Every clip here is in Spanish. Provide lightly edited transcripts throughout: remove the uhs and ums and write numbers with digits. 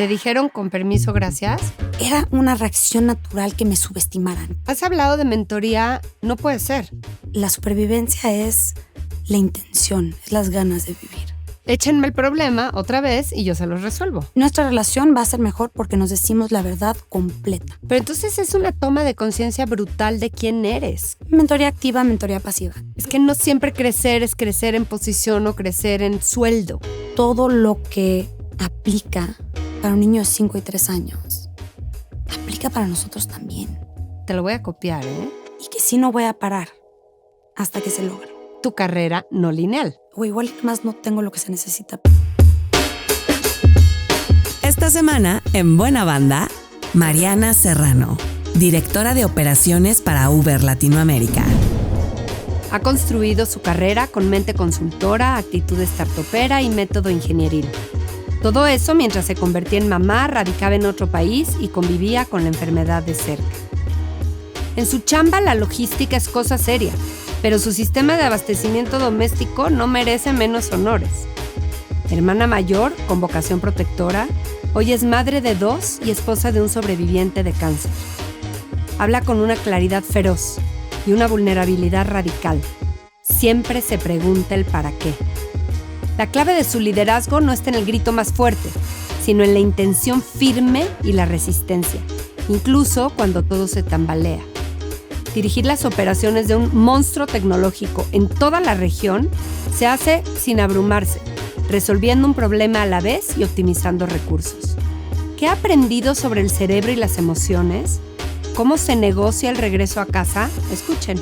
¿Te dijeron con permiso, gracias? Era una reacción natural que me subestimaran. Has hablado de mentoría, no puede ser. La supervivencia es la intención, es las ganas de vivir. Échenme el problema otra vez y yo se los resuelvo. Nuestra relación va a ser mejor porque nos decimos la verdad completa. Pero entonces es una toma de conciencia brutal de quién eres. Mentoría activa, mentoría pasiva. Es que no siempre crecer es crecer en posición o crecer en sueldo. Todo lo que aplica para un niño de 5 y 3 años, aplica para nosotros también. Te lo voy a copiar, ¿eh? Y que sí no voy a parar hasta que se logre. Tu carrera no lineal. O igual más no tengo lo que se necesita. Esta semana, en Buena Banda, Mariana Serrano, directora de operaciones para Uber Latinoamérica. Ha construido su carrera con mente consultora, actitud startupera y método ingenieril. Todo eso mientras se convertía en mamá, radicaba en otro país y convivía con la enfermedad de cerca. En su chamba la logística es cosa seria, pero su sistema de abastecimiento doméstico no merece menos honores. Hermana mayor, con vocación protectora, hoy es madre de 2 y esposa de un sobreviviente de cáncer. Habla con una claridad feroz y una vulnerabilidad radical. Siempre se pregunta el para qué. La clave de su liderazgo no está en el grito más fuerte, sino en la intención firme y la resistencia, incluso cuando todo se tambalea. Dirigir las operaciones de un monstruo tecnológico en toda la región se hace sin abrumarse, resolviendo un problema a la vez y optimizando recursos. ¿Qué ha aprendido sobre el cerebro y las emociones? ¿Cómo se negocia el regreso a casa? Escuchen.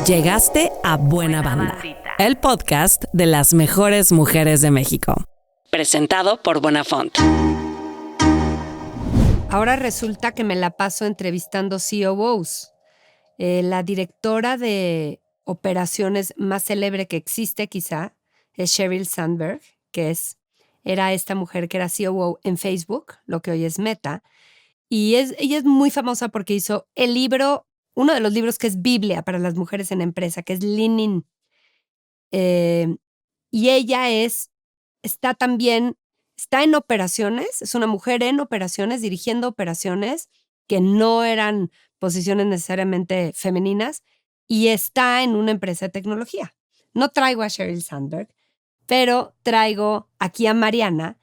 Llegaste a Buena Banda, el podcast de las mejores mujeres de México. Presentado por Bonafont. Ahora resulta que me la paso entrevistando COOs. La directora de operaciones más célebre que existe quizá es Sheryl Sandberg, era esta mujer que era COO en Facebook, lo que hoy es Meta. Y ella es muy famosa porque hizo el libro, uno de los libros que es Biblia para las mujeres en empresa, que es Lean In. Y ella está en operaciones, es una mujer en operaciones, dirigiendo operaciones que no eran posiciones necesariamente femeninas, y está en una empresa de tecnología. No traigo a Sheryl Sandberg, pero traigo aquí a Mariana,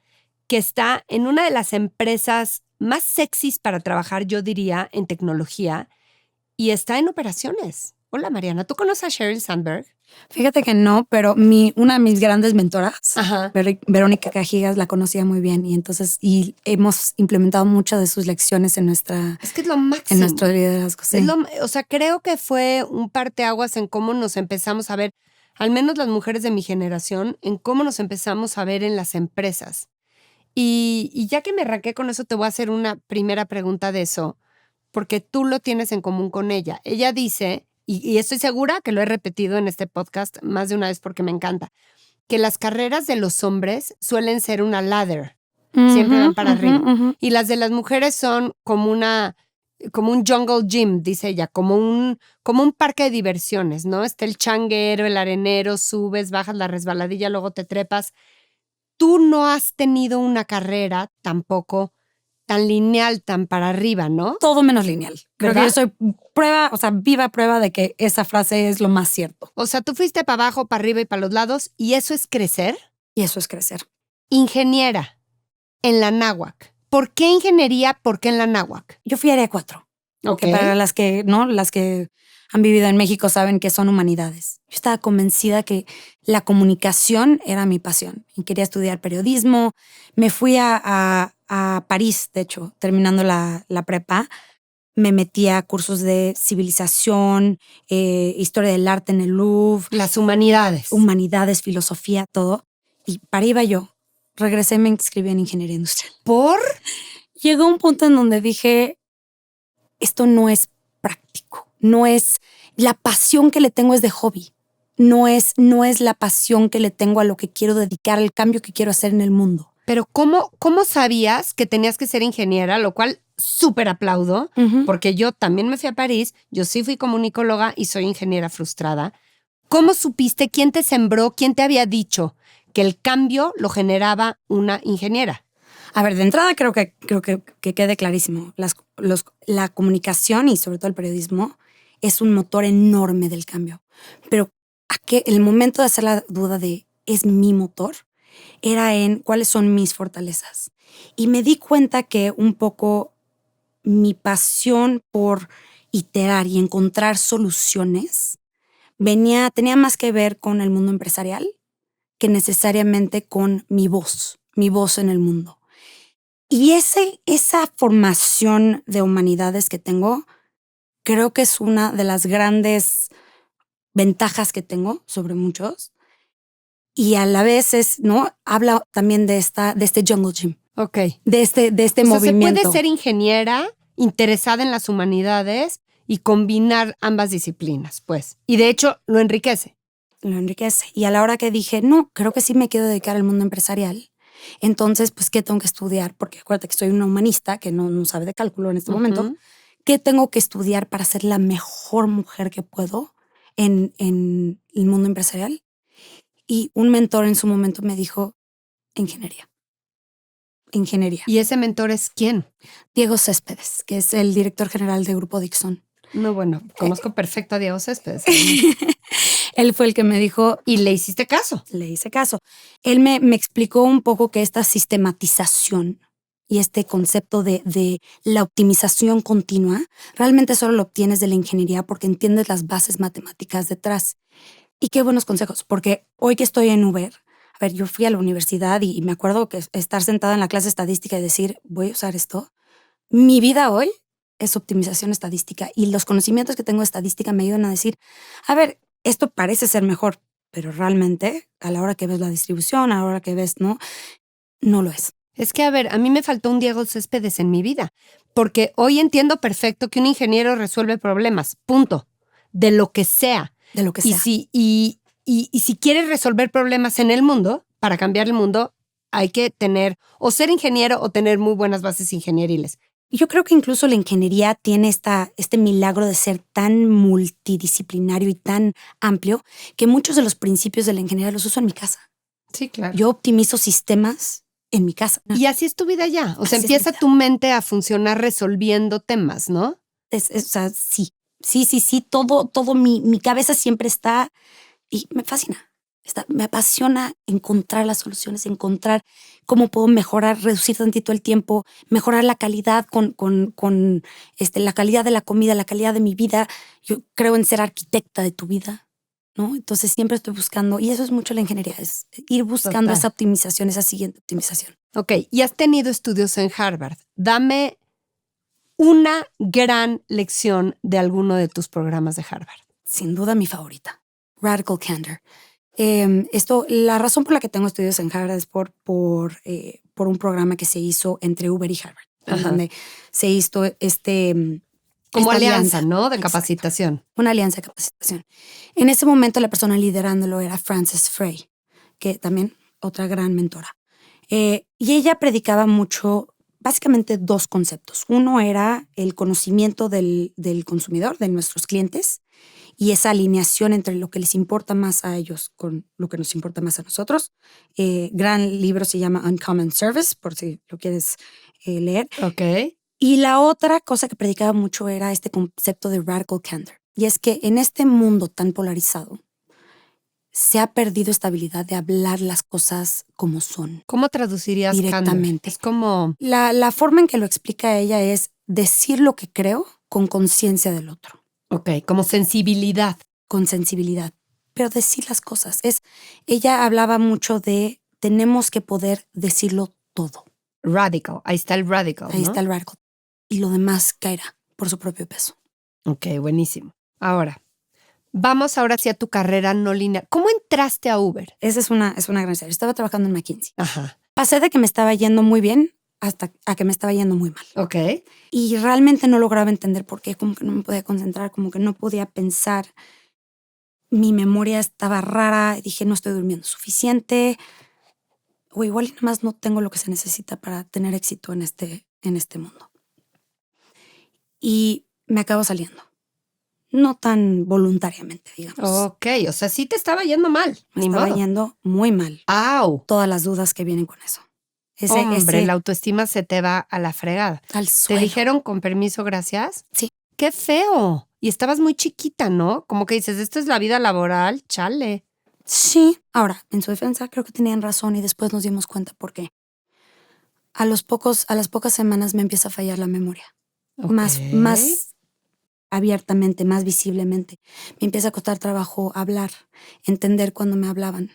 que está en una de las empresas más sexys para trabajar, yo diría, en tecnología, y está en operaciones. Hola, Mariana, ¿tú conoces a Sheryl Sandberg? Fíjate que no, pero una de mis grandes mentoras, Verónica Cajigas, la conocía muy bien y hemos implementado muchas de sus lecciones en nuestra... Es que es lo máximo. En nuestro liderazgo, sí. Creo que fue un parteaguas en cómo nos empezamos a ver, al menos las mujeres de mi generación, en cómo nos empezamos a ver en las empresas. Y ya que me arranqué con eso, te voy a hacer una primera pregunta de eso, porque tú lo tienes en común con ella. Ella dice, y estoy segura que lo he repetido en este podcast más de una vez porque me encanta, que las carreras de los hombres suelen ser una ladder, siempre van para arriba. Y las de las mujeres son como un jungle gym, dice ella, como un parque de diversiones, ¿no? Está el changuero, el arenero, subes, bajas la resbaladilla, luego te trepas. Tú no has tenido una carrera tampoco tan lineal, tan para arriba, ¿no? Todo menos lineal. Creo ¿verdad? que yo soy viva prueba de que esa frase es lo más cierto. O sea, tú fuiste para abajo, para arriba y para los lados, y eso es crecer. Y eso es crecer. Ingeniera en la náhuac. ¿Por qué ingeniería? ¿Por qué en la náhuac? Yo fui área 4. Okay. Que para las que han vivido en México saben que son humanidades. Yo estaba convencida que la comunicación era mi pasión y quería estudiar periodismo. Me fui a París, de hecho, terminando la prepa. Me metí a cursos de civilización, historia del arte en el Louvre. Las humanidades. Humanidades, filosofía, todo. Y para ahí iba yo. Regresé y me inscribí en ingeniería industrial. ¿Por? Llegó un punto en donde dije, esto no es práctico. No es, la pasión que le tengo es de hobby. No es la pasión que le tengo a lo que quiero dedicar, al cambio que quiero hacer en el mundo. Pero ¿cómo sabías que tenías que ser ingeniera? Lo cual súper aplaudo, porque yo también me fui a París, yo sí fui comunicóloga y soy ingeniera frustrada. ¿Cómo supiste? ¿Quién te sembró? ¿Quién te había dicho que el cambio lo generaba una ingeniera? A ver, de entrada creo que quede clarísimo. La comunicación y sobre todo el periodismo es un motor enorme del cambio. Pero el momento de hacer la duda de ¿es mi motor? Era en cuáles son mis fortalezas. Y me di cuenta que un poco mi pasión por iterar y encontrar soluciones tenía más que ver con el mundo empresarial que necesariamente con mi voz en el mundo. Y esa formación de humanidades que tengo, creo que es una de las grandes ventajas que tengo sobre muchos. Y a la vez ¿no? Habla también de este jungle gym. Ok. De este movimiento. Se puede ser ingeniera, interesada en las humanidades y combinar ambas disciplinas, pues. Y de hecho, lo enriquece. Lo enriquece. Y a la hora que dije, no, creo que sí me quiero dedicar al mundo empresarial. Entonces, pues, ¿qué tengo que estudiar? Porque acuérdate que soy una humanista que no sabe de cálculo en este momento. ¿Qué tengo que estudiar para ser la mejor mujer que puedo en el mundo empresarial? Y un mentor en su momento me dijo, ingeniería. ¿Y ese mentor es quién? Diego Céspedes, que es el director general de Grupo Dixon. No, bueno, conozco perfecto a Diego Céspedes. Él fue el que me dijo... ¿Y le hiciste caso? Le hice caso. Él me explicó un poco que esta sistematización y este concepto de la optimización continua realmente solo lo obtienes de la ingeniería porque entiendes las bases matemáticas detrás. Y qué buenos consejos, porque hoy que estoy en Uber, a ver, yo fui a la universidad y me acuerdo que estar sentada en la clase de estadística y decir, voy a usar esto. Mi vida hoy es optimización estadística y los conocimientos que tengo de estadística me ayudan a decir, a ver, esto parece ser mejor, pero realmente a la hora que ves la distribución, a la hora que ves, no lo es. Es que, a ver, a mí me faltó un Diego Céspedes en mi vida, porque hoy entiendo perfecto que un ingeniero resuelve problemas, punto, de lo que sea. De lo que sea. Y si quieres resolver problemas en el mundo, para cambiar el mundo, hay que tener o ser ingeniero o tener muy buenas bases ingenieriles. Yo creo que incluso la ingeniería tiene este milagro de ser tan multidisciplinario y tan amplio que muchos de los principios de la ingeniería los uso en mi casa. Sí, claro. Yo optimizo sistemas en mi casa. Y así es tu vida ya. O sea, empieza tu mente a funcionar resolviendo temas, ¿no? O sea, sí. Todo mi cabeza siempre está y me fascina. Me apasiona encontrar las soluciones, encontrar cómo puedo mejorar, reducir tantito el tiempo, mejorar la calidad con la calidad de la comida, la calidad de mi vida. Yo creo en ser arquitecta de tu vida, ¿no? Entonces siempre estoy buscando, y eso es mucho la ingeniería, es ir buscando esa optimización, esa siguiente optimización. Ok, y has tenido estudios en Harvard. Dame una gran lección de alguno de tus programas de Harvard. Sin duda mi favorita, Radical Candor. La razón por la que tengo estudios en Harvard es por un programa que se hizo entre Uber y Harvard, donde se hizo como alianza, ¿no? De capacitación. Exacto. Una alianza de capacitación. En ese momento la persona liderándolo era Frances Frey, que también otra gran mentora. Y ella predicaba mucho, básicamente dos conceptos. Uno era el conocimiento del consumidor, de nuestros clientes, y esa alineación entre lo que les importa más a ellos con lo que nos importa más a nosotros. Gran libro se llama Uncommon Service, por si lo quieres leer. Ok. Y la otra cosa que predicaba mucho era este concepto de Radical Candor. Y es que en este mundo tan polarizado, se ha perdido esta habilidad de hablar las cosas como son. ¿Cómo traducirías directamente? Candor? Es como... La forma en que lo explica ella es decir lo que creo con conciencia del otro. Ok, como sensibilidad. Con sensibilidad, pero decir las cosas. Ella hablaba mucho de tenemos que poder decirlo todo. Radical, ahí está el radical, Ahí ¿no? está el radical. Y lo demás caerá por su propio peso. Ok, buenísimo. Ahora, vamos ahora hacia tu carrera no lineal. ¿Cómo entraste a Uber? Esa es una gran historia. Estaba trabajando en McKinsey. Ajá. Pasé de que me estaba yendo muy bien hasta a que me estaba yendo muy mal. Ok. Y realmente no lograba entender por qué, como que no me podía concentrar, como que no podía pensar. Mi memoria estaba rara, dije no estoy durmiendo suficiente, o igual nada más no tengo lo que se necesita para tener éxito en este mundo. Y me acabo saliendo. No tan voluntariamente, digamos. Ok, o sea, sí te estaba yendo mal. Me estaba yendo muy mal. ¡Au! Todas las dudas que vienen con eso. Hombre, la autoestima se te va a la fregada. Al suelo. ¿Te dijeron con permiso, gracias? Sí. ¡Qué feo! Y estabas muy chiquita, ¿no? Como que dices, esto es la vida laboral, chale. Sí. Ahora, en su defensa, creo que tenían razón y después nos dimos cuenta por qué. A las pocas semanas me empieza a fallar la memoria. Ok. Más abiertamente, más visiblemente. Me empieza a costar trabajo hablar, entender cuando me hablaban.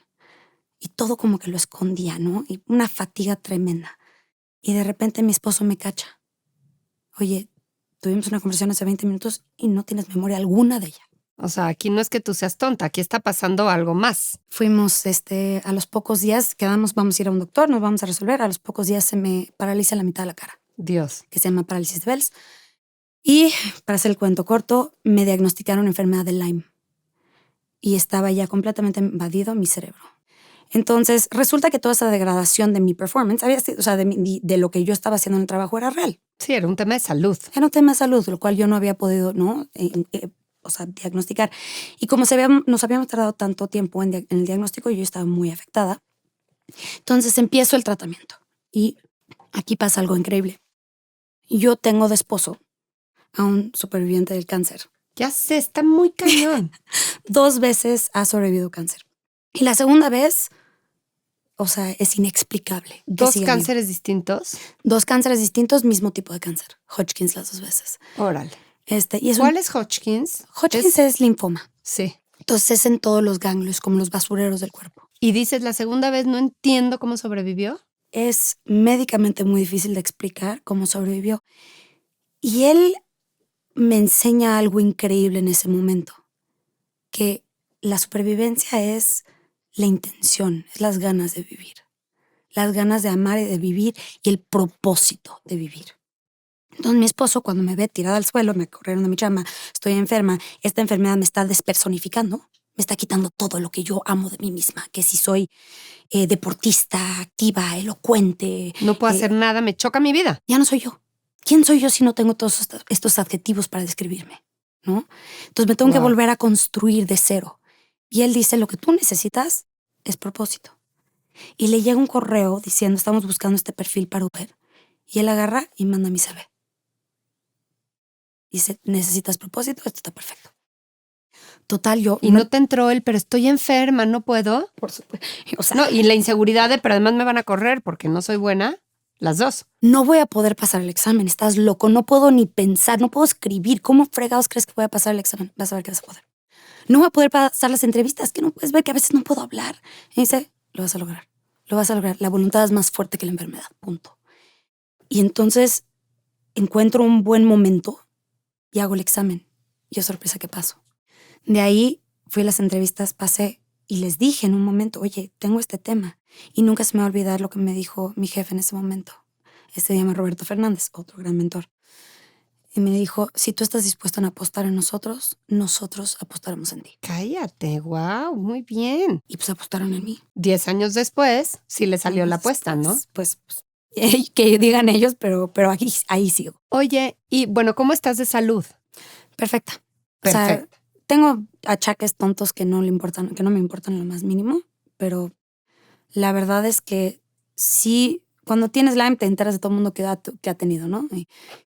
Y todo como que lo escondía, ¿no? Y una fatiga tremenda. Y de repente mi esposo me cacha. Oye, tuvimos una conversación hace 20 minutos y no tienes memoria alguna de ella. O sea, aquí no es que tú seas tonta, aquí está pasando algo más. Fuimos, a los pocos días, quedamos, vamos a ir a un doctor, nos vamos a resolver. A los pocos días se me paraliza la mitad de la cara, Dios. que se llama parálisis de Bell's. Y, para hacer el cuento corto, me diagnosticaron enfermedad de Lyme. Y estaba ya completamente invadido mi cerebro. Entonces, resulta que toda esa degradación de mi performance, de lo que yo estaba haciendo en el trabajo era real. Sí, era un tema de salud. Era un tema de salud, lo cual yo no había podido, diagnosticar. Y como nos habíamos tardado tanto tiempo en el diagnóstico, yo estaba muy afectada. Entonces empiezo el tratamiento. Y aquí pasa algo increíble. Yo tengo de esposo a un superviviente del cáncer. Ya sé, está muy cañón. 2 veces ha sobrevivido cáncer. Y la segunda vez, es inexplicable. ¿Dos cánceres distintos? 2 cánceres distintos, mismo tipo de cáncer. Hodgkins las 2 veces. Órale. ¿Cuál es Hodgkins? Hodgkins es linfoma. Sí. Entonces es en todos los ganglios, como los basureros del cuerpo. Y dices, la segunda vez no entiendo cómo sobrevivió. Es médicamente muy difícil de explicar cómo sobrevivió. Y él me enseña algo increíble en ese momento, que la supervivencia es la intención, es las ganas de vivir, las ganas de amar y de vivir y el propósito de vivir. Entonces mi esposo, cuando me ve tirada al suelo, me corrieron de mi chamba, estoy enferma, esta enfermedad me está despersonificando, me está quitando todo lo que yo amo de mí misma, que si soy deportista, activa, elocuente. No puedo hacer nada, me choca mi vida. Ya no soy yo. ¿Quién soy yo si no tengo todos estos adjetivos para describirme? ¿No? Entonces me tengo que volver a construir de cero. Y él dice, lo que tú necesitas es propósito. Y le llega un correo diciendo, estamos buscando este perfil para Uber. Y él agarra y manda mi CV. Dice, necesitas propósito, esto está perfecto. Total, yo... Y no te entró pero estoy enferma, no puedo. Por supuesto. No, y la inseguridad pero además me van a correr porque no soy buena. Las dos. No voy a poder pasar el examen, estás loco, no puedo ni pensar, no puedo escribir. ¿Cómo fregados crees que voy a pasar el examen? Vas a ver que vas a poder. No voy a poder pasar las entrevistas, que no puedes ver que a veces no puedo hablar. Y dice, lo vas a lograr, lo vas a lograr. La voluntad es más fuerte que la enfermedad, punto. Y entonces encuentro un buen momento y hago el examen. Y sorpresa que paso. De ahí fui a las entrevistas, pasé y les dije en un momento, oye, tengo este tema. Y nunca se me va a olvidar lo que me dijo mi jefe en ese momento. Se llama Roberto Fernández, otro gran mentor. Y me dijo, si tú estás dispuesto a apostar en nosotros, nosotros apostaremos en ti. Cállate, wow, muy bien. Y pues apostaron en mí. 10 años después, sí le salió la apuesta, ¿no? Pues que digan ellos, pero ahí sigo. Oye, y bueno, ¿cómo estás de salud? Perfecta. Perfecto. O sea, tengo achaques tontos que no me importan en lo más mínimo, pero la verdad es que sí, cuando tienes Lyme te enteras de todo el mundo que ha tenido, ¿no?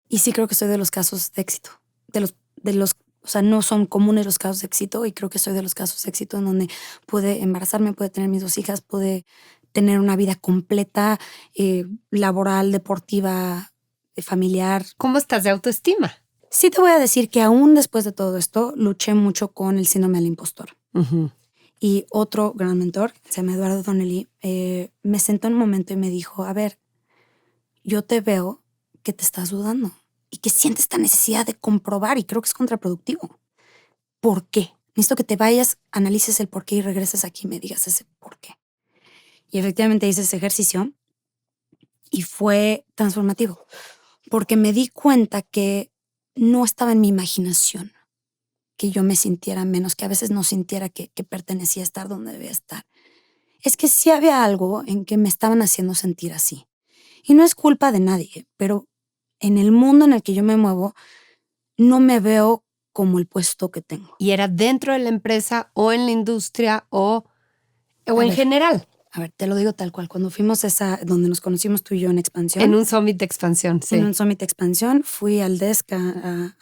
Y sí creo que soy de los casos de éxito. O sea, no son comunes los casos de éxito y creo que soy de los casos de éxito en donde pude embarazarme, pude tener mis 2 hijas, pude tener una vida completa, laboral, deportiva, familiar. ¿Cómo estás de autoestima? Sí te voy a decir que aún después de todo esto, luché mucho con el síndrome del impostor. Uh-huh. Y otro gran mentor, se llama Eduardo Donnelly, me sentó en un momento y me dijo, a ver, yo te veo que te estás dudando y que sientes esta necesidad de comprobar y creo que es contraproductivo. ¿Por qué? Necesito que te vayas, analices el por qué y regreses aquí y me digas ese por qué. Y efectivamente hice ese ejercicio y fue transformativo porque me di cuenta que no estaba en mi imaginación que yo me sintiera menos, que a veces no sintiera que pertenecía a estar donde debía estar. Es que sí había algo en que me estaban haciendo sentir así. Y no es culpa de nadie, pero en el mundo en el que yo me muevo, no me veo como el puesto que tengo. ¿Y era dentro de la empresa o en la industria o en general? A ver, te lo digo tal cual. Cuando fuimos donde nos conocimos tú y yo en Expansión. En un summit de expansión, sí. En un summit de Expansión, fui al desk a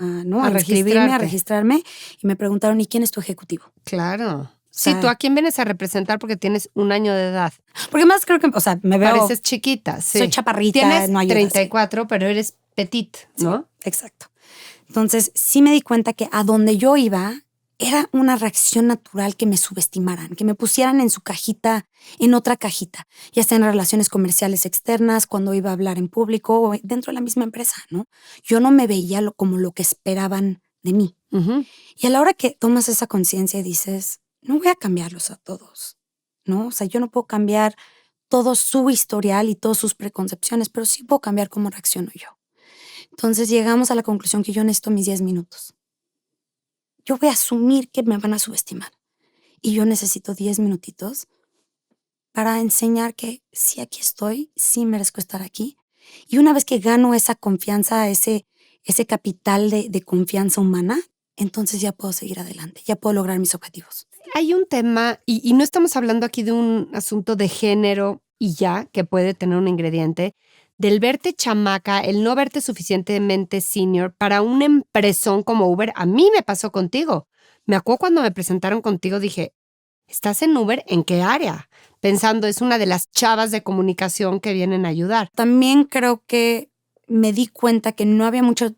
inscribirme, a registrarme, y me preguntaron, ¿y quién es tu ejecutivo? Claro. Sí, ¿tú a quién vienes a representar porque tienes 1 año de edad? Porque más creo que, me veo... Pareces chiquita, sí. Soy chaparrita, tienes no ayuda, 34, sí. Pero eres petit, ¿no? Sí, exacto. Entonces, sí me di cuenta que a donde yo iba era una reacción natural que me subestimaran, que me pusieran en su cajita, en otra cajita, ya sea en relaciones comerciales externas, cuando iba a hablar en público o dentro de la misma empresa, ¿no? Yo no me veía como lo que esperaban de mí. Uh-huh. Y a la hora que tomas esa conciencia y dices, no voy a cambiarlos a todos, ¿no? O sea, yo no puedo cambiar todo su historial y todas sus preconcepciones, pero sí puedo cambiar cómo reacciono yo. Entonces llegamos a la conclusión que yo necesito mis 10 minutos. Yo voy a asumir que me van a subestimar y yo necesito 10 minutitos para enseñar que sí, aquí estoy, sí merezco estar aquí. Y una vez que gano esa confianza, ese capital de confianza humana, entonces ya puedo seguir adelante, ya puedo lograr mis objetivos. Hay un tema, y no estamos hablando aquí de un asunto de género y ya, que puede tener un ingrediente, del verte chamaca, el no verte suficientemente senior para una empresón como Uber. A mí me pasó contigo. Me acuerdo cuando me presentaron contigo, dije, ¿estás en Uber? ¿En qué área? Pensando, es una de las chavas de comunicación que vienen a ayudar. También creo que me di cuenta que no había mucha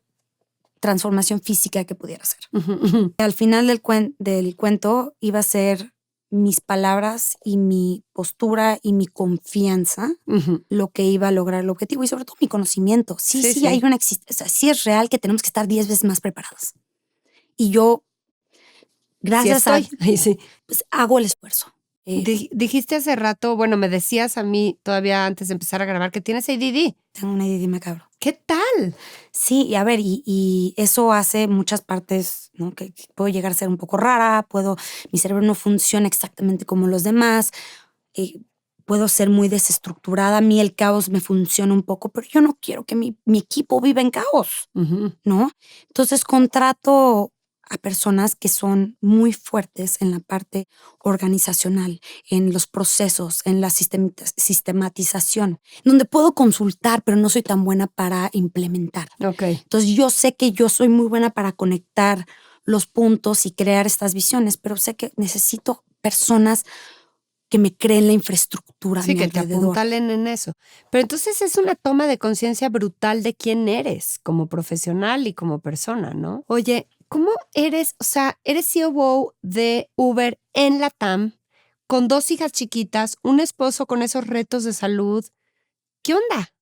transformación física que pudiera hacer. Uh-huh, uh-huh. Al final del cuento iba a ser mis palabras y mi postura y mi confianza, uh-huh, lo que iba a lograr el objetivo y sobre todo mi conocimiento. Sí. Hay una existencia, sí es real que tenemos que estar 10 veces más preparados. Y yo, gracias pues hago el esfuerzo. Dijiste hace rato, bueno, me decías a mí todavía antes de empezar a grabar que tienes ADD. Tengo un ADD macabro. ¿Qué tal? Sí, y a ver, y eso hace muchas partes, ¿no? Que puedo llegar a ser un poco rara, mi cerebro no funciona exactamente como los demás, puedo ser muy desestructurada, a mí el caos me funciona un poco, pero yo no quiero que mi equipo viva en caos, uh-huh, ¿no? Entonces contrato a personas que son muy fuertes en la parte organizacional, en los procesos, en la sistematización, donde puedo consultar, pero no soy tan buena para implementar. Okay. Entonces yo sé que yo soy muy buena para conectar los puntos y crear estas visiones, pero sé que necesito personas que me creen la infraestructura a mi alrededor. Sí, que te apuntalen en eso. Pero entonces es una toma de conciencia brutal de quién eres como profesional y como persona, ¿no? Oye, ¿cómo eres? O sea, eres COO de Uber en LATAM, con 2 hijas chiquitas, un esposo con esos retos de salud. ¿Qué onda?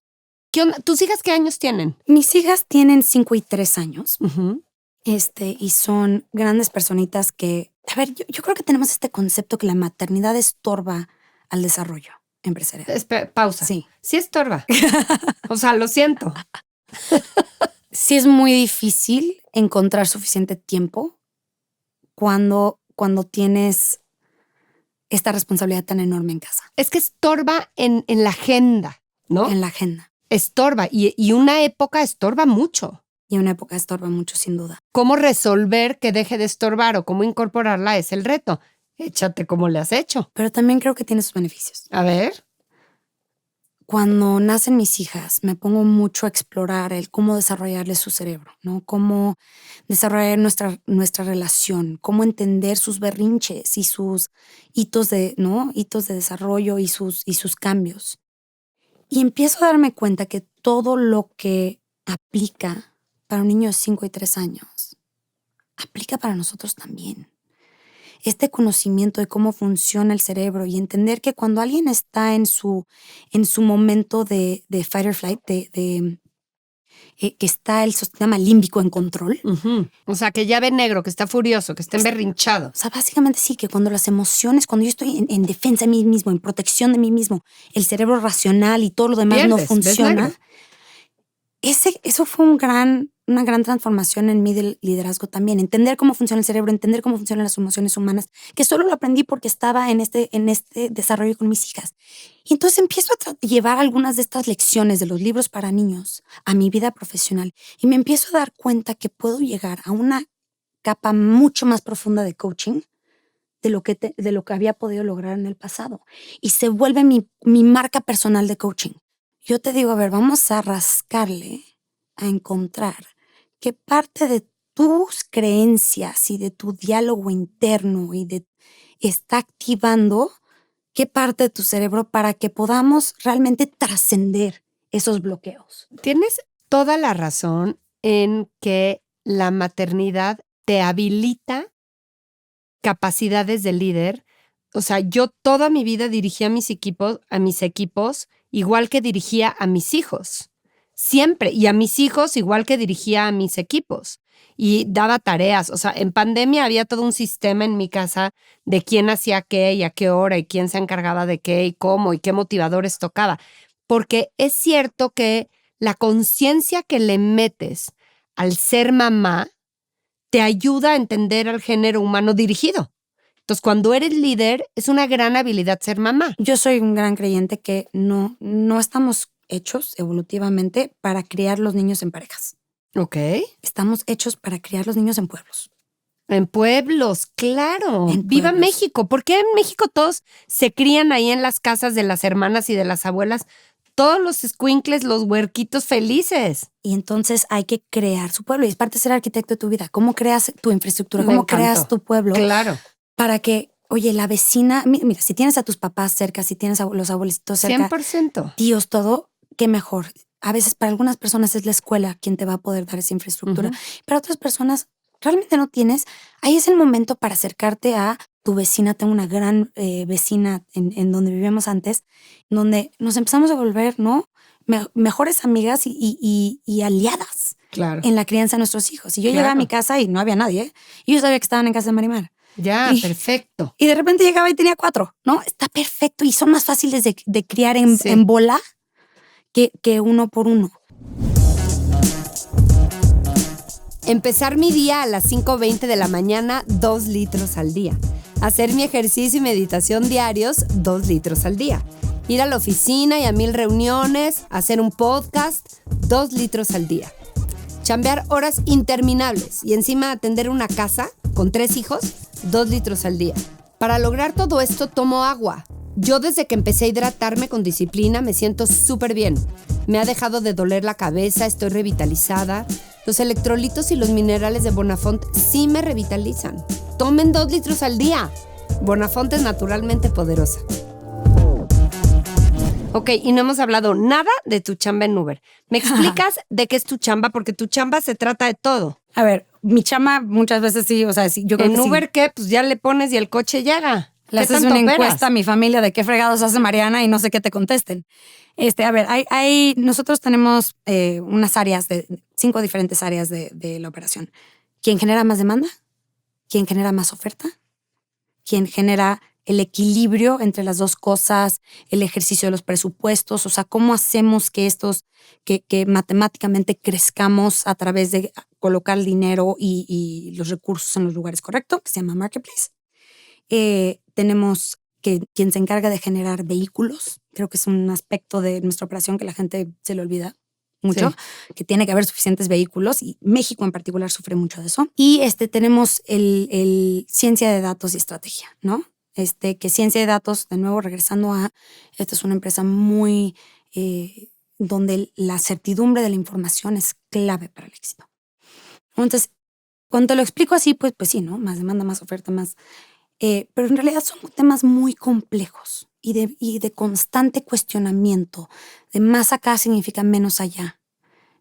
¿Tus hijas qué años tienen? Mis hijas tienen 5 y 3 años. Uh-huh. Y son grandes personitas que... A ver, yo creo que tenemos este concepto que la maternidad estorba al desarrollo empresarial. Pausa. Sí. Sí estorba. O sea, lo siento. Sí es muy difícil encontrar suficiente tiempo cuando tienes esta responsabilidad tan enorme en casa. Es que estorba en la agenda, ¿no? En la agenda. Estorba. Y una época estorba mucho. Y una época estorba mucho, sin duda. ¿Cómo resolver que deje de estorbar o cómo incorporarla es el reto? Échate como le has hecho. Pero también creo que tiene sus beneficios. A ver. Cuando nacen mis hijas, me pongo mucho a explorar el cómo desarrollarles su cerebro, ¿no? Cómo desarrollar nuestra relación, cómo entender sus berrinches y sus hitos de desarrollo y sus cambios. Y empiezo a darme cuenta que todo lo que aplica para un niño de 5 y 3 años, aplica para nosotros también. Este conocimiento de cómo funciona el cerebro y entender que cuando alguien está en su momento de fight or flight, que está el sistema límbico en control. Uh-huh. O sea, que ya ve negro, que está furioso, que está emberrinchado. O sea, básicamente sí, que cuando las emociones, cuando yo estoy en defensa de mí mismo, en protección de mí mismo, el cerebro racional y todo lo demás no funciona. Eso fue una gran transformación en mí del liderazgo también. Entender cómo funciona el cerebro, entender cómo funcionan las emociones humanas, que solo lo aprendí porque estaba en este desarrollo con mis hijas. Y entonces empiezo a llevar algunas de estas lecciones de los libros para niños a mi vida profesional y me empiezo a dar cuenta que puedo llegar a una capa mucho más profunda de coaching de lo que había podido lograr en el pasado. Y se vuelve mi marca personal de coaching. Yo te digo, a ver, vamos a rascarle, a encontrar qué parte de tus creencias y de tu diálogo interno está activando qué parte de tu cerebro para que podamos realmente trascender esos bloqueos. Tienes toda la razón en que la maternidad te habilita capacidades de líder. O sea, yo toda mi vida dirigía a mis equipos, igual que dirigía a mis hijos. Siempre. Y a mis hijos igual que dirigía a mis equipos. Y daba tareas. O sea, en pandemia había todo un sistema en mi casa de quién hacía qué y a qué hora y quién se encargaba de qué y cómo y qué motivadores tocaba. Porque es cierto que la conciencia que le metes al ser mamá te ayuda a entender al género humano dirigido. Entonces, cuando eres líder, es una gran habilidad ser mamá. Yo soy un gran creyente que no estamos hechos evolutivamente para criar los niños en parejas. Ok. Estamos hechos para criar los niños en pueblos. En pueblos, claro. En ¡Viva pueblos. México! ¿Por qué en México todos se crían ahí en las casas de las hermanas y de las abuelas? Todos los escuincles, los huerquitos felices. Y entonces hay que crear su pueblo. Y es parte de ser arquitecto de tu vida. ¿Cómo creas tu infraestructura? Me ¿Cómo encantó. creas tu pueblo? Claro. Para que, oye, la vecina... Mira, si tienes a tus papás cerca, si tienes a los abuelitos cerca... 100%. Tíos, todo, qué mejor. A veces para algunas personas es la escuela quien te va a poder dar esa infraestructura. Ujú. Para otras personas realmente no tienes. Ahí es el momento para acercarte a tu vecina. Tengo una gran vecina en donde vivíamos antes, donde nos empezamos a volver, ¿no? Mejores amigas y aliadas Claro. en la crianza de nuestros hijos. Y yo Claro. llegaba a mi casa y no había nadie, ¿eh? Y yo sabía que estaban en casa de Marimar. Ya, Y- perfecto. Y de repente llegaba y tenía 4, ¿no? Está perfecto y son más fáciles de criar en Sí. bola que uno por uno. Empezar mi día a las 5:20 de la mañana, 2 litros al día. Hacer mi ejercicio y meditación diarios, 2 litros al día. Ir a la oficina y a 1000 reuniones, hacer un podcast, 2 litros al día. Chambear horas interminables y encima atender una casa con 3 hijos, 2 litros al día. Para lograr todo esto tomo agua. Yo desde que empecé a hidratarme con disciplina me siento súper bien. Me ha dejado de doler la cabeza, estoy revitalizada. Los electrolitos y los minerales de Bonafont sí me revitalizan. Tomen 2 litros al día. Bonafont es naturalmente poderosa. Ok, y no hemos hablado nada de tu chamba en Uber. ¿Me explicas de qué es tu chamba? Porque tu chamba se trata de todo. A ver, mi chama muchas veces sí, o sea, sí, yo creo En que Uber, sí. ¿qué? Pues ya le pones y el coche llega. Le ¿Qué haces tanto una operas? encuesta a mi familia de qué fregados hace Mariana y no sé qué te contesten. A ver, nosotros tenemos unas áreas, 5 diferentes áreas de la operación. ¿Quién genera más demanda? ¿Quién genera más oferta? ¿Quién genera el equilibrio entre las dos cosas? El ejercicio de los presupuestos, o sea, ¿cómo hacemos que que matemáticamente crezcamos a través de colocar el dinero y los recursos en los lugares correctos, que se llama Marketplace? Tenemos quien se encarga de generar vehículos. Creo que es un aspecto de nuestra operación que la gente se le olvida mucho, que tiene que haber suficientes vehículos y México en particular sufre mucho de eso. Y tenemos el ciencia de datos y estrategia, ¿no? Que ciencia de datos, de nuevo regresando esta es una empresa muy donde la certidumbre de la información es clave para el éxito. Entonces, cuando te lo explico así, pues sí, ¿no? Más demanda, más oferta, más... pero en realidad son temas muy complejos y de constante cuestionamiento, de más acá significa menos allá,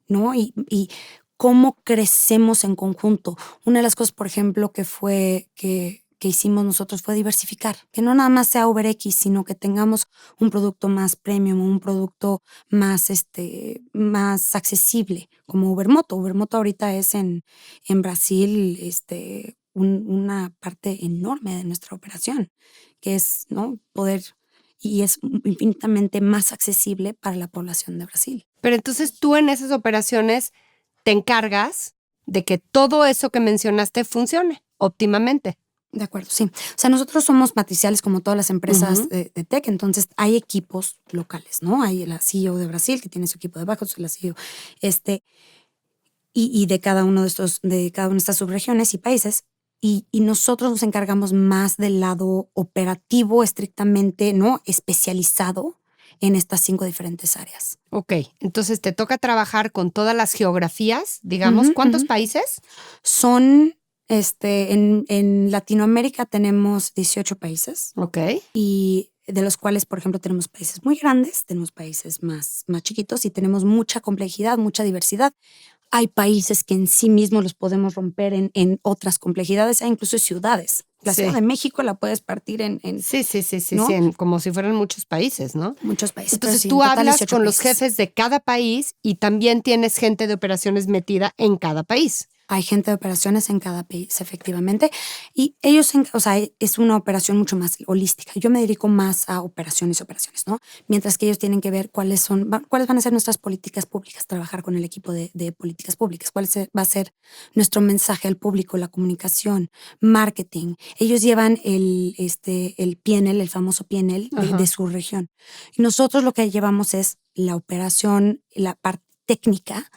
¿no? Y cómo crecemos en conjunto. Una de las cosas, por ejemplo, que hicimos nosotros fue diversificar, que no nada más sea UberX, sino que tengamos un producto más premium, un producto más, más accesible, como Ubermoto. Ubermoto ahorita es en Brasil, una parte enorme de nuestra operación, que es, ¿no? Poder, y es infinitamente más accesible para la población de Brasil. Pero entonces tú en esas operaciones te encargas de que todo eso que mencionaste funcione óptimamente. De acuerdo, sí. O sea, nosotros somos matriciales como todas las empresas Ujú. de tech, entonces hay equipos locales, ¿no? Hay la CEO de Brasil que tiene su equipo de bajos, la CEO, y de cada uno de cada una de estas subregiones y países. y nosotros nos encargamos más del lado operativo, estrictamente, ¿no? Especializado en estas 5 diferentes áreas. Ok, entonces te toca trabajar con todas las geografías, digamos. ¿Cuántos países? Son, en Latinoamérica tenemos 18 países. Ok. Y de los cuales, por ejemplo, tenemos países muy grandes, tenemos países más chiquitos y tenemos mucha complejidad, mucha diversidad. Hay países que en sí mismos los podemos romper en otras complejidades, hay incluso ciudades. La Ciudad de México la puedes partir en Sí, ¿no? como si fueran muchos países, ¿no? Muchos países. Entonces sí, tú en total hablas 18 con los países. jefes de cada país y también tienes gente de operaciones metida en cada país. Hay gente de operaciones en cada país, efectivamente. Y ellos, o sea, es una operación mucho más holística. Yo me dedico más a operaciones, ¿no? Mientras que ellos tienen que ver cuáles van a ser nuestras políticas públicas, trabajar con el equipo de políticas públicas, va a ser nuestro mensaje al público, la comunicación, marketing. Ellos llevan el PNL, el famoso PNL de su región. Y nosotros lo que llevamos es la operación, la parte técnica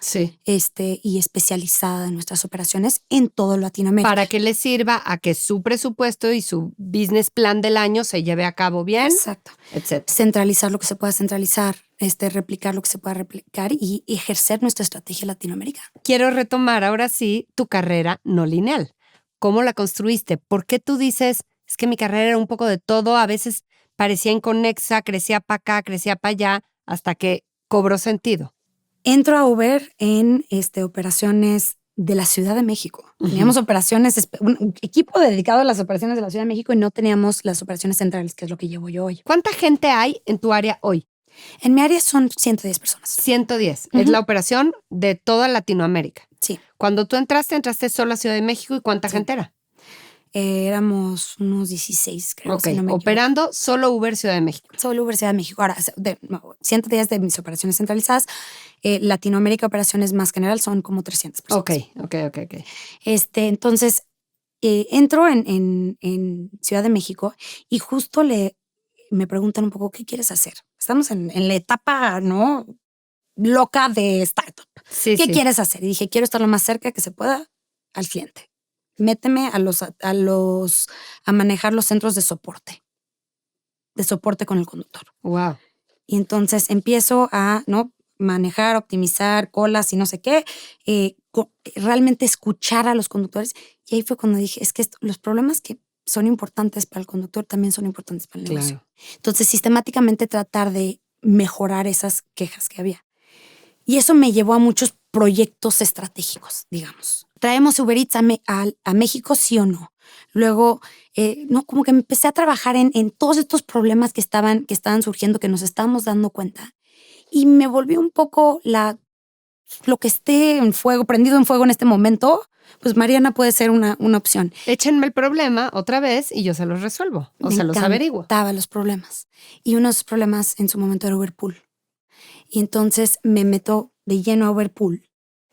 y especializada de nuestras operaciones en todo Latinoamérica. Para que les sirva a que su presupuesto y su business plan del año se lleve a cabo bien. Exacto. Etc. Centralizar lo que se pueda centralizar, replicar lo que se pueda replicar y ejercer nuestra estrategia Latinoamérica. Quiero retomar ahora sí tu carrera no lineal. ¿Cómo la construiste? ¿Por qué tú dices, es que mi carrera era un poco de todo, a veces parecía inconexa, crecía para acá, crecía para allá, hasta que cobró sentido? Entro a Uber en operaciones de la Ciudad de México. Teníamos operaciones, un equipo dedicado a las operaciones de la Ciudad de México y no teníamos las operaciones centrales, que es lo que llevo yo hoy. ¿Cuánta gente hay en tu área hoy? En mi área son 110 personas. 110. Es la operación de toda Latinoamérica. Sí. Cuando tú entraste solo a Ciudad de México, ¿y cuánta gente era? Éramos unos 16, creo. Ok, si no operando solo Uber Ciudad de México. Solo Uber Ciudad de México. Ahora, 110 de mis operaciones centralizadas. Latinoamérica, operaciones más general, son como 300 personas. Ok. Entonces, entro en Ciudad de México y justo me preguntan un poco, ¿qué quieres hacer? Estamos en la etapa, ¿no?, loca de startup. ¿Qué quieres hacer? Y dije, quiero estar lo más cerca que se pueda al cliente. Méteme a manejar los centros de soporte con el conductor. Wow. Y entonces empiezo a manejar, optimizar colas y no sé qué, realmente escuchar a los conductores. Y ahí fue cuando dije, es que los problemas que son importantes para el conductor también son importantes para el negocio. Entonces, sistemáticamente tratar de mejorar esas quejas que había. Y eso me llevó a muchos proyectos estratégicos, digamos. ¿Traemos Uber Eats a México, sí o no? Luego, como que empecé a trabajar en todos estos problemas que estaban surgiendo, que nos estábamos dando cuenta. Y me volvió un poco lo que esté prendido en fuego en este momento, pues Mariana puede ser una opción. Échenme el problema otra vez y yo se los resuelvo o se los averiguo. Me encantaban los problemas. Y uno de esos problemas en su momento era Uberpool. Y entonces me meto de lleno a Uberpool.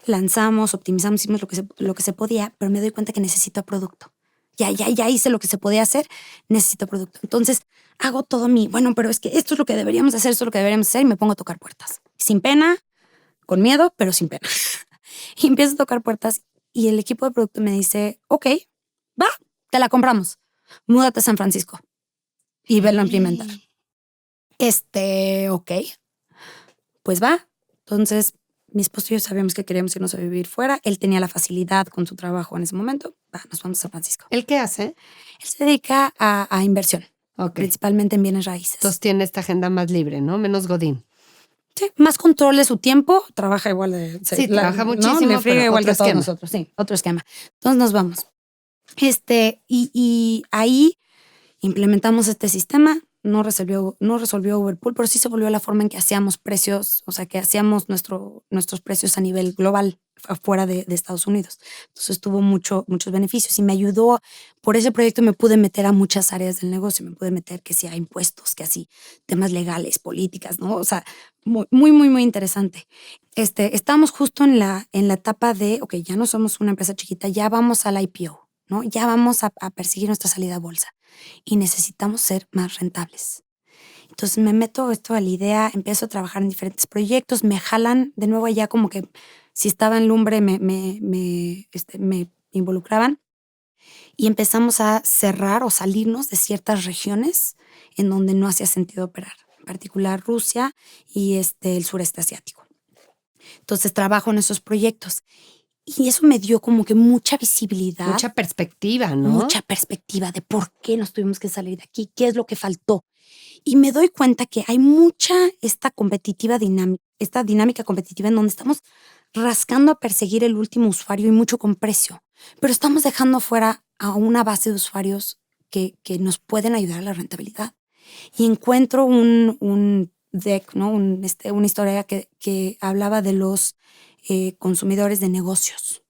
Lanzamos, optimizamos, hicimos lo que se podía, pero me doy cuenta que necesito producto. Ya hice lo que se podía hacer, necesito producto. Entonces hago todo pero es que esto es lo que deberíamos hacer, y me pongo a tocar puertas. Sin pena, con miedo, pero sin pena. Y empiezo a tocar puertas y el equipo de producto me dice, ok, va, te la compramos. Múdate a San Francisco y velo a implementar. Ok, pues va. Entonces, mi esposo y yo sabíamos que queríamos irnos a vivir fuera. Él tenía la facilidad con su trabajo en ese momento. Nos vamos a San Francisco. ¿Él qué hace? Él se dedica a inversión, principalmente en bienes raíces. Entonces tiene esta agenda más libre, ¿no? Menos godín. Sí, más control de su tiempo. Trabaja igual trabaja muchísimo, le friega igual que todos esquema. Nosotros. Sí, otro esquema. Entonces nos vamos. Y ahí implementamos este sistema. No resolvió Uberpool, pero sí se volvió la forma en que hacíamos precios, o sea, que hacíamos nuestros precios a nivel global, afuera de Estados Unidos. Entonces tuvo muchos beneficios y me ayudó. Por ese proyecto me pude meter a muchas áreas del negocio. Me pude meter que sí a impuestos, que así temas legales, políticas, ¿no? O sea, muy, muy, muy interesante. Estábamos justo en la etapa de, ok, ya no somos una empresa chiquita, ya vamos al IPO, ¿no? Ya vamos a perseguir nuestra salida a bolsa y necesitamos ser más rentables. Entonces me meto a la idea, empiezo a trabajar en diferentes proyectos, me jalan de nuevo allá, como que si estaba en lumbre me involucraban y empezamos a cerrar o salirnos de ciertas regiones en donde no hacía sentido operar, en particular Rusia y el sureste asiático. Entonces trabajo en esos proyectos y eso me dio como que mucha visibilidad. Mucha perspectiva, ¿no? Mucha perspectiva de por qué nos tuvimos que salir de aquí, qué es lo que faltó. Y me doy cuenta que hay mucha esta dinámica competitiva en donde estamos rascando a perseguir el último usuario y mucho con precio, pero estamos dejando fuera a una base de usuarios que nos pueden ayudar a la rentabilidad. Y encuentro un deck, ¿no? Una historia que hablaba de los consumidores de negocios.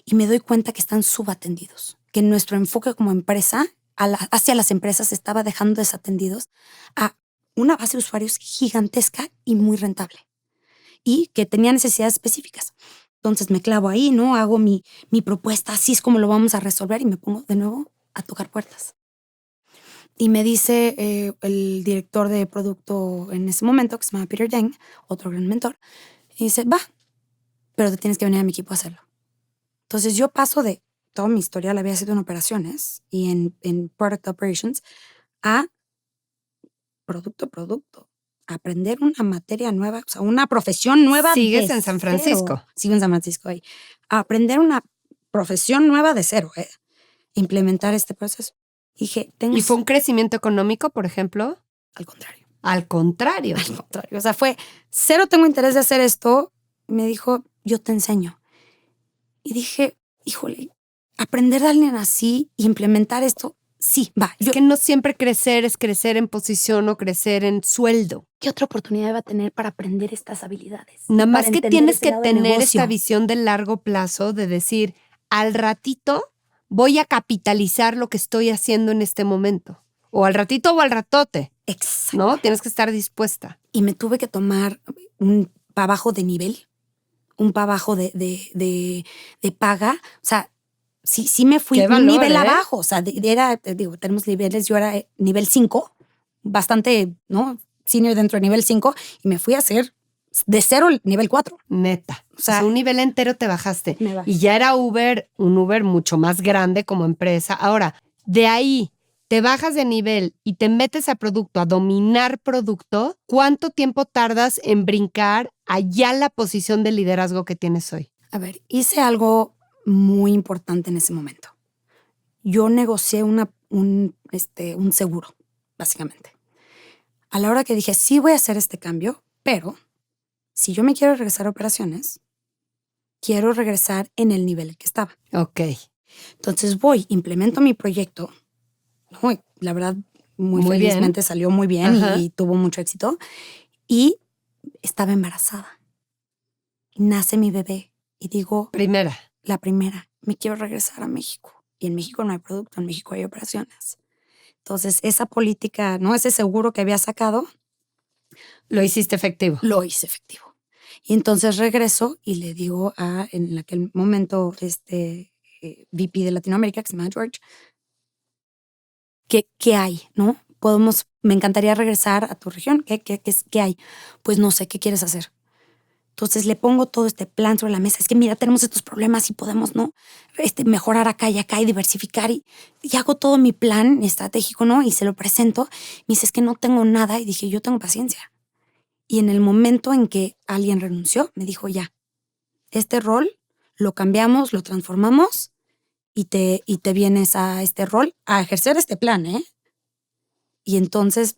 Y me doy cuenta que están subatendidos, que nuestro enfoque como empresa hacia las empresas estaba dejando desatendidos a una base de usuarios gigantesca y muy rentable y que tenía necesidades específicas. Entonces me clavo ahí, ¿no? Hago mi propuesta, así es como lo vamos a resolver y me pongo de nuevo a tocar puertas. Y me dice el director de producto en ese momento, que se llama Peter Deng, otro gran mentor, y dice, va, pero te tienes que venir a mi equipo a hacerlo. Entonces yo paso de toda mi historia la había sido en operaciones y en product operations a producto, aprender una materia nueva, o sea, una profesión nueva. Sigues en San Francisco. Sigo en San Francisco ahí. A aprender una profesión nueva de cero, implementar este proceso. Dije, ¿Y fue un crecimiento económico, por ejemplo? Al contrario. Al contrario. Al contrario. O sea, fue cero, tengo interés de hacer esto. Me dijo, yo te enseño. Y dije, híjole, aprender a alguien así y implementar esto, sí, va. Es que no siempre crecer es crecer en posición o crecer en sueldo. ¿Qué otra oportunidad va a tener para aprender estas habilidades? Nada más que tienes que tener esta visión de largo plazo de decir, al ratito voy a capitalizar lo que estoy haciendo en este momento. O al ratito o al ratote. Exacto. ¿No? Tienes que estar dispuesta. Y me tuve que tomar un para abajo de nivel, un para abajo de paga. O sea, sí me fui un nivel abajo. O sea, tenemos niveles, yo era nivel 5, bastante, ¿no? Senior dentro de nivel 5, y me fui a hacer de 0 al nivel 4. Neta. O sea, un nivel entero te bajaste. Me bajé. Y ya era un Uber mucho más grande como empresa. Ahora, de ahí te bajas de nivel y te metes a producto, a dominar producto, ¿cuánto tiempo tardas en brincar allá la posición de liderazgo que tienes hoy? A ver, hice algo muy importante en ese momento. Yo negocié un seguro, básicamente. A la hora que dije, sí voy a hacer este cambio, pero si yo me quiero regresar a operaciones, quiero regresar en el nivel que estaba. Ok. Entonces implemento mi proyecto. No, la verdad, muy felizmente bien. salió muy bien. Ajá. Y tuvo mucho éxito. Y estaba embarazada. Nace mi bebé y digo... La primera. Me quiero regresar a México. Y en México no hay producto, en México hay operaciones. Entonces, esa política, ¿no? Ese seguro que había sacado... Lo hiciste efectivo. Lo hice efectivo. Y entonces regreso y le digo en aquel momento, VP de Latinoamérica, que se llama George, ¿qué hay, no? Me encantaría regresar a tu región. ¿Qué hay? Pues no sé, ¿qué quieres hacer? Entonces le pongo todo este plan sobre la mesa. Es que mira, tenemos estos problemas y podemos, ¿no? Mejorar acá y diversificar. Y hago todo mi plan estratégico, ¿no? Y se lo presento. Me dice, es que no tengo nada. Y dije, yo tengo paciencia. Y en el momento en que alguien renunció, me dijo, ya, este rol lo cambiamos, lo transformamos y te vienes a este rol a ejercer este plan, ¿eh? Y entonces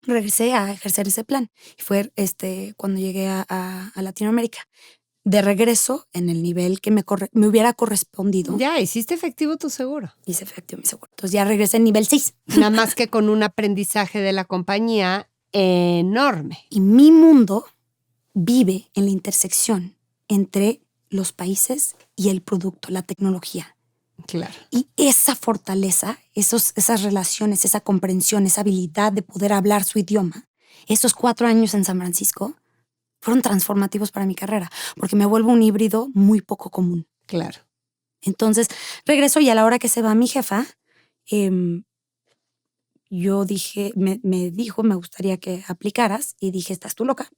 regresé a ejercer ese plan. Y fue cuando llegué a Latinoamérica. De regreso en el nivel que me hubiera correspondido. Ya, hiciste efectivo tu seguro. Hice efectivo mi seguro. Entonces ya regresé en nivel 6. Nada más que con un aprendizaje de la compañía enorme. Y mi mundo vive en la intersección entre los países y el producto, la tecnología. Claro. Y esa fortaleza, esas relaciones, esa comprensión, esa habilidad de poder hablar su idioma, esos 4 años en San Francisco fueron transformativos para mi carrera, porque me vuelvo un híbrido muy poco común. Claro. Entonces regreso y a la hora que se va mi jefa, yo dije, me dijo, me gustaría que aplicaras, y dije, ¿estás tú loca?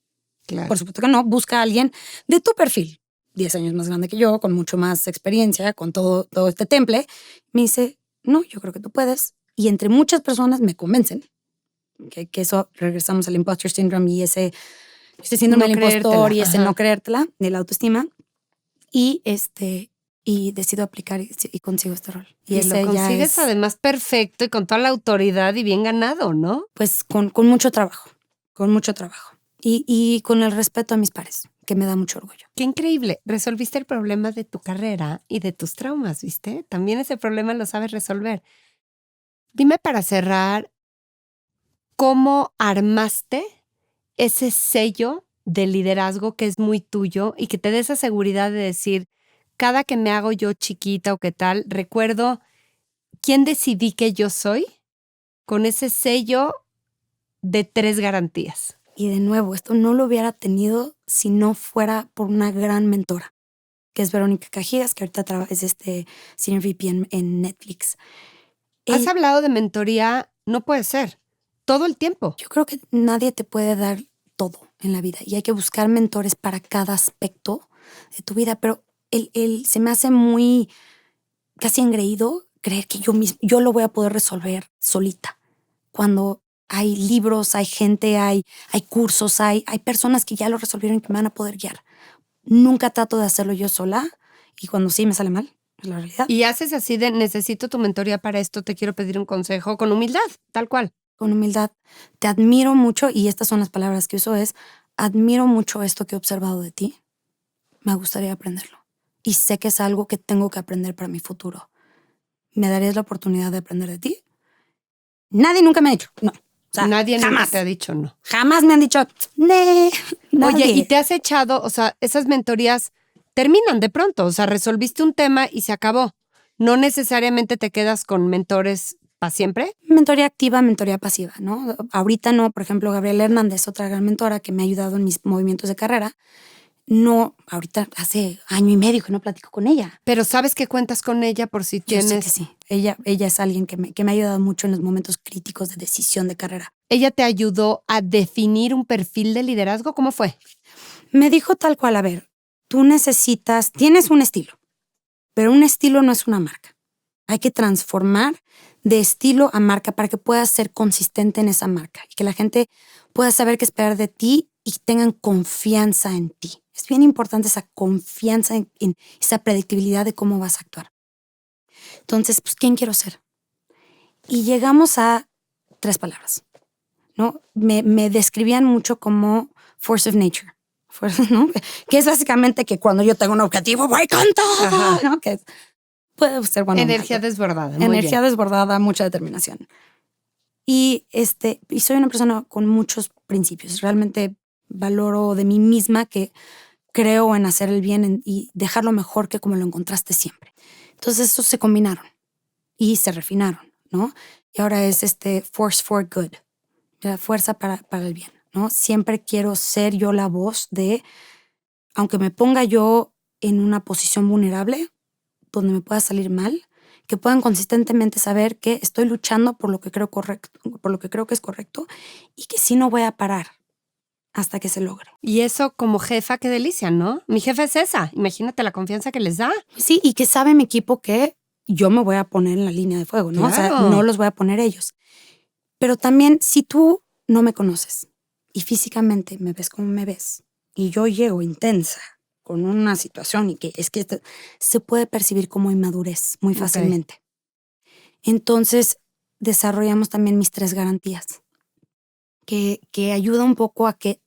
Claro. Por supuesto que no, busca a alguien de tu perfil, 10 años más grande que yo, con mucho más experiencia, con todo este temple. Me dice, no, yo creo que tú puedes. Y entre muchas personas me convencen que eso, regresamos al imposter syndrome y ese síndrome del impostor y ese no creértela, de la autoestima. Y decido aplicar y consigo este rol. Y lo consigues además perfecto y con toda la autoridad y bien ganado, ¿no? Pues con mucho trabajo, Y con el respeto a mis pares, que me da mucho orgullo. Qué increíble. Resolviste el problema de tu carrera y de tus traumas, ¿viste? También ese problema lo sabes resolver. Dime para cerrar, ¿cómo armaste ese sello de liderazgo que es muy tuyo y que te dé esa seguridad de decir, cada que me hago yo chiquita o qué tal, recuerdo quién decidí que yo soy con ese sello de 3 garantías? Y de nuevo, esto no lo hubiera tenido si no fuera por una gran mentora, que es Verónica Cajigas, que ahorita es Senior VP en Netflix. Has hablado de mentoría, no puede ser, todo el tiempo. Yo creo que nadie te puede dar todo en la vida y hay que buscar mentores para cada aspecto de tu vida, pero se me hace muy casi engreído creer que yo lo voy a poder resolver solita. Cuando hay libros, hay gente, hay cursos, hay personas que ya lo resolvieron y que me van a poder guiar. Nunca trato de hacerlo yo sola y cuando sí me sale mal, es la realidad. Y haces así de, necesito tu mentoría para esto, te quiero pedir un consejo, con humildad, tal cual. Con humildad. Te admiro mucho, y estas son las palabras que uso, admiro mucho esto que he observado de ti. Me gustaría aprenderlo. Y sé que es algo que tengo que aprender para mi futuro. ¿Me darías la oportunidad de aprender de ti? Nadie nunca me ha dicho no. O sea, nadie jamás. Nunca te ha dicho no. Jamás me han dicho nadie. Oye, y te has echado, o sea, esas mentorías terminan de pronto, o sea, resolviste un tema y se acabó. No necesariamente te quedas con mentores para siempre. Mentoría activa, mentoría pasiva, ¿no? Ahorita no, por ejemplo, Gabriela Hernández, otra gran mentora que me ha ayudado en mis movimientos de carrera. No, ahorita hace 1.5 años que no platico con ella. Pero sabes que cuentas con ella por si tienes... Yo sé que sí. Ella es alguien que me ha ayudado mucho en los momentos críticos de decisión de carrera. ¿Ella te ayudó a definir un perfil de liderazgo? ¿Cómo fue? Me dijo tal cual, a ver, tienes un estilo, pero un estilo no es una marca. Hay que transformar de estilo a marca para que puedas ser consistente en esa marca y que la gente pueda saber qué esperar de ti y tengan confianza en ti. Es bien importante esa confianza en esa predictibilidad de cómo vas a actuar. Entonces, pues, ¿quién quiero ser? Y llegamos a 3 palabras, ¿no? Me describían mucho como force of nature, ¿no? Que es básicamente que cuando yo tengo un objetivo voy con todo, ¿no? Que puede ser bueno. Energía desbordada. Energía desbordada, mucha determinación. Y soy una persona con muchos principios. Realmente valoro de mí misma que creo en hacer el bien y dejarlo mejor que como lo encontraste siempre. Entonces estos se combinaron y se refinaron, ¿no? Y ahora es force for good, la fuerza para el bien, ¿no? Siempre quiero ser yo la voz de, aunque me ponga yo en una posición vulnerable, donde me pueda salir mal, que puedan consistentemente saber que estoy luchando por lo que creo correcto, por lo que creo que es correcto y que sí no voy a parar hasta que se logre. Y eso como jefa, qué delicia, ¿no? Mi jefa es esa. Imagínate la confianza que les da. Sí, y que sabe mi equipo que yo me voy a poner en la línea de fuego, ¿no? Claro. O sea, no los voy a poner ellos. Pero también, si tú no me conoces y físicamente me ves como me ves y yo llego intensa con una situación y que se puede percibir como inmadurez muy fácilmente. Entonces, desarrollamos también mis 3 garantías, que ayuda un poco a que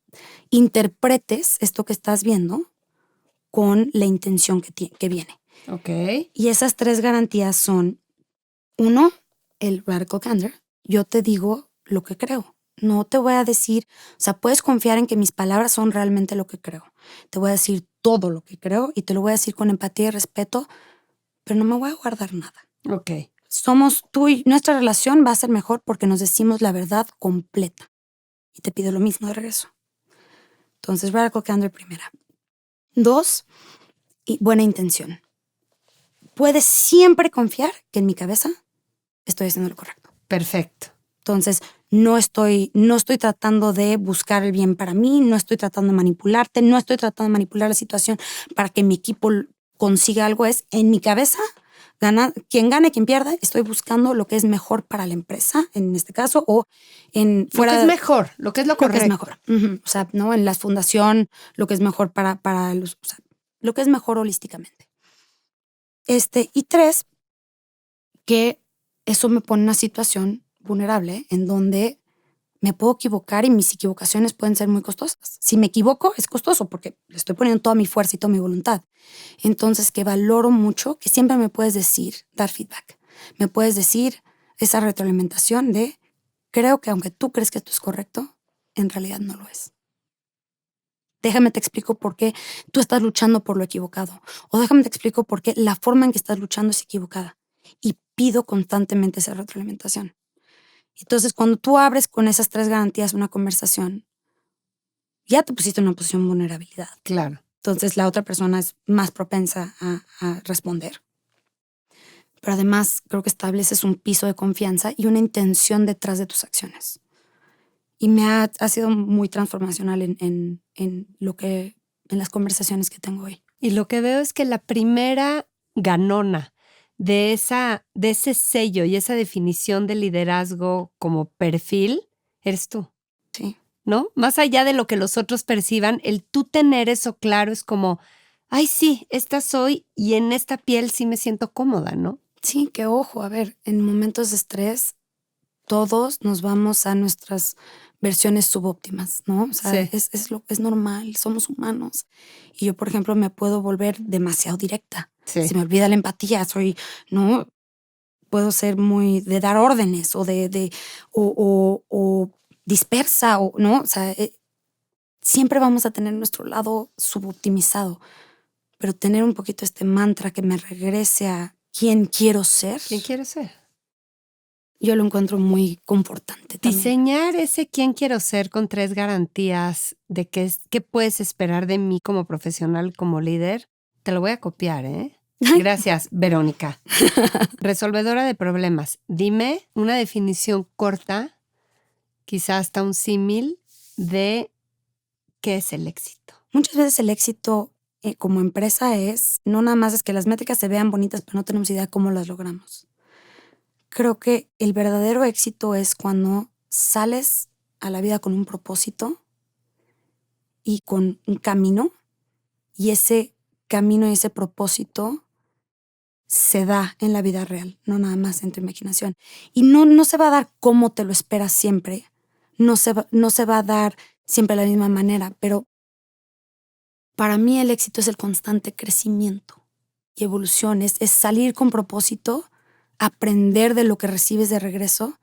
interpretes esto que estás viendo con la intención que viene. Ok. Y esas 3 garantías son, 1, el radical candor. Yo te digo lo que creo. No te voy a decir, o sea, puedes confiar en que mis palabras son realmente lo que creo. Te voy a decir todo lo que creo y te lo voy a decir con empatía y respeto, pero no me voy a guardar nada. Ok. Somos tú y nuestra relación va a ser mejor porque nos decimos la verdad completa. Y te pido lo mismo de regreso. Entonces, radical candor primera. 2, y buena intención. Puedes siempre confiar que en mi cabeza estoy haciendo lo correcto. Perfecto. Entonces, no estoy tratando de buscar el bien para mí, no estoy tratando de manipularte, no estoy tratando de manipular la situación para que mi equipo consiga algo. Es en mi cabeza, quien gane, quien pierda, estoy buscando lo que es mejor para la empresa, en este caso, o en fuera. Lo que es mejor, lo que es lo correcto. Lo que es mejor. O sea, ¿no? En la fundación, lo que es mejor para los, o sea, lo que es mejor holísticamente. Y 3, que eso me pone en una situación vulnerable en donde me puedo equivocar y mis equivocaciones pueden ser muy costosas. Si me equivoco, es costoso porque le estoy poniendo toda mi fuerza y toda mi voluntad. Entonces, que valoro mucho, que siempre me puedes decir, dar feedback. Me puedes decir esa retroalimentación de, creo que aunque tú crees que esto es correcto, en realidad no lo es. Déjame te explico por qué tú estás luchando por lo equivocado. O déjame te explico por qué la forma en que estás luchando es equivocada. Y pido constantemente esa retroalimentación. Entonces, cuando tú abres con esas 3 garantías una conversación, ya te pusiste en una posición de vulnerabilidad. Claro. Entonces, la otra persona es más propensa a responder. Pero además, creo que estableces un piso de confianza y una intención detrás de tus acciones. Y me ha sido muy transformacional en las conversaciones que tengo hoy. Y lo que veo es que la primera ganona de ese sello y esa definición de liderazgo como perfil, eres tú. Sí. ¿No? Más allá de lo que los otros perciban, el tú tener eso claro es como, ay, sí, esta soy y en esta piel sí me siento cómoda, ¿no? Sí, que ojo, a ver, en momentos de estrés todos nos vamos a nuestras versiones subóptimas, ¿no? O sea, sí. es normal, somos humanos. Y yo, por ejemplo, me puedo volver demasiado directa. Sí. Se me olvida la empatía, ¿no? Puedo ser muy de dar órdenes o o dispersa, ¿no? O sea, siempre vamos a tener nuestro lado suboptimizado, pero tener un poquito este mantra que me regrese a quién quiero ser. ¿Quién quiero ser? Yo lo encuentro muy confortante también. Diseñar ese quién quiero ser con 3 garantías de qué puedes esperar de mí como profesional, como líder, te lo voy a copiar, ¿eh? Gracias, Verónica. Resolvedora de problemas. Dime una definición corta, quizá hasta un símil, de qué es el éxito. Muchas veces el éxito como empresa no nada más es que las métricas se vean bonitas, pero no tenemos idea cómo las logramos. Creo que el verdadero éxito es cuando sales a la vida con un propósito y con un camino, y ese camino y ese propósito se da en la vida real, no nada más en tu imaginación. Y no se va a dar como te lo esperas siempre, no se va a dar siempre de la misma manera, pero para mí el éxito es el constante crecimiento y evolución, es salir con propósito, aprender de lo que recibes de regreso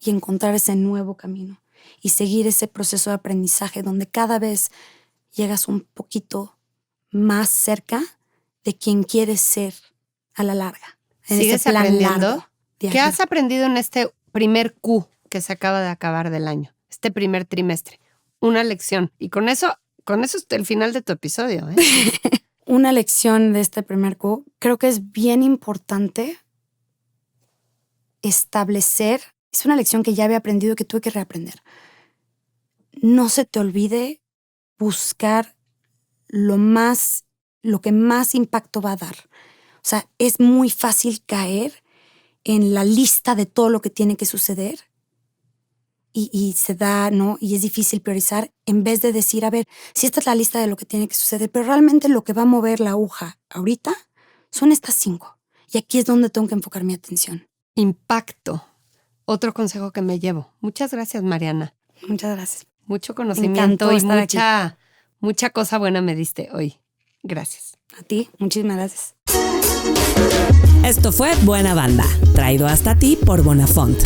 y encontrar ese nuevo camino y seguir ese proceso de aprendizaje donde cada vez llegas un poquito más cerca de quien quieres ser a la larga. ¿Sigues aprendiendo? ¿Qué has aprendido en este primer Q que se acaba de acabar del año? Este primer trimestre. Una lección. Y con eso es el final de tu episodio, ¿eh? Una lección de este primer Q, creo que es bien importante establecer, es una lección que ya había aprendido que tuve que reaprender. No se te olvide buscar lo que más impacto va a dar. O sea, es muy fácil caer en la lista de todo lo que tiene que suceder y se da, ¿no? Y es difícil priorizar en vez de decir, a ver, si esta es la lista de lo que tiene que suceder, pero realmente lo que va a mover la aguja ahorita son estas 5. Y aquí es donde tengo que enfocar mi atención. Impacto. Otro consejo que me llevo. Muchas gracias, Mariana. Muchas gracias. Mucho conocimiento y mucha cosa buena me diste hoy. Gracias. A ti, muchísimas gracias. Esto fue Buena Banda, traído hasta ti por Bonafont.